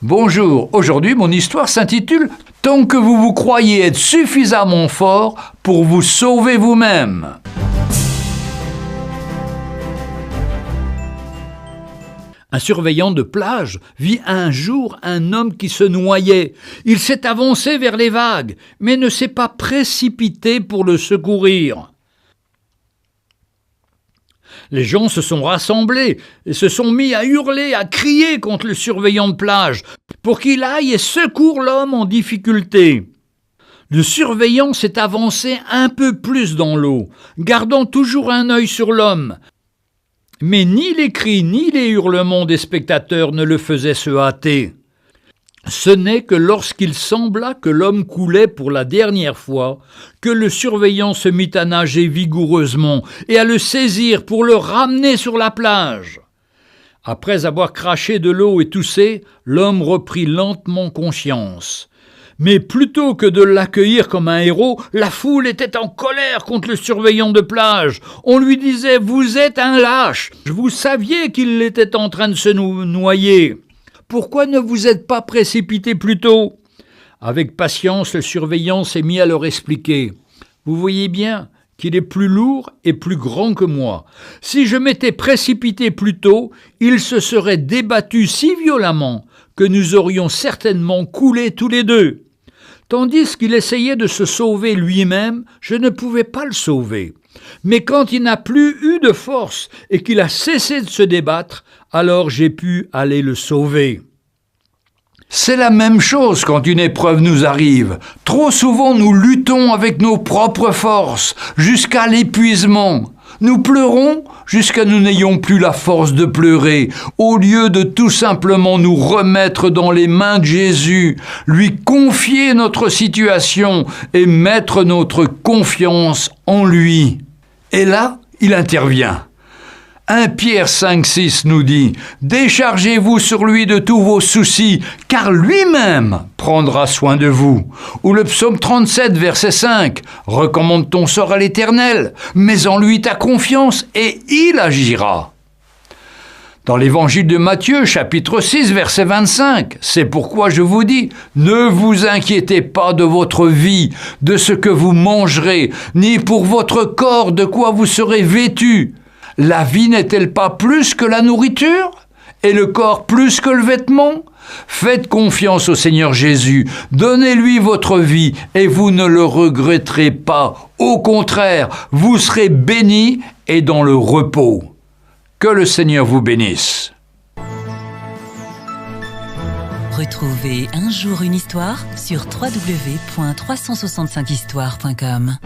Bonjour, aujourd'hui mon histoire s'intitule « Tant que vous vous croyez être suffisamment fort pour vous sauver vous-même ». Un surveillant de plage vit un jour un homme qui se noyait. Il s'est avancé vers les vagues, mais ne s'est pas précipité pour le secourir. Les gens se sont rassemblés et se sont mis à hurler, à crier contre le surveillant de plage pour qu'il aille et secoure l'homme en difficulté. Le surveillant s'est avancé un peu plus dans l'eau, gardant toujours un œil sur l'homme. Mais ni les cris ni les hurlements des spectateurs ne le faisaient se hâter. Ce n'est que lorsqu'il sembla que l'homme coulait pour la dernière fois que le surveillant se mit à nager vigoureusement et à le saisir pour le ramener sur la plage. Après avoir craché de l'eau et toussé, l'homme reprit lentement conscience. Mais plutôt que de l'accueillir comme un héros, la foule était en colère contre le surveillant de plage. On lui disait « Vous êtes un lâche ! Vous saviez qu'il était en train de se noyer. Pourquoi ne vous êtes pas précipité plus tôt ?» Avec patience, le surveillant s'est mis à leur expliquer. « Vous voyez bien qu'il est plus lourd et plus grand que moi. Si je m'étais précipité plus tôt, il se serait débattu si violemment que nous aurions certainement coulé tous les deux. Tandis qu'il essayait de se sauver lui-même, je ne pouvais pas le sauver. Mais quand il n'a plus eu de force et qu'il a cessé de se débattre, alors j'ai pu aller le sauver. » C'est la même chose quand une épreuve nous arrive. Trop souvent nous luttons avec nos propres forces, jusqu'à l'épuisement. Nous pleurons jusqu'à nous n'ayons plus la force de pleurer, au lieu de tout simplement nous remettre dans les mains de Jésus, lui confier notre situation et mettre notre confiance en lui. Et là, il intervient. 1 Pierre 5,6 nous dit « Déchargez-vous sur lui de tous vos soucis, car lui-même prendra soin de vous. » Ou le psaume 37, verset 5 « Recommande ton sort à l'Éternel, mets en lui ta confiance, et il agira. » Dans l'évangile de Matthieu, chapitre 6, verset 25, « C'est pourquoi je vous dis, ne vous inquiétez pas de votre vie, de ce que vous mangerez, ni pour votre corps de quoi vous serez vêtus. La vie n'est-elle pas plus que la nourriture, et le corps plus que le vêtement? Faites confiance au Seigneur Jésus, donnez-lui votre vie, et vous ne le regretterez pas. Au contraire, vous serez bénis et dans le repos. » Que le Seigneur vous bénisse. Retrouvez Un jour une histoire sur www.365histoire.com.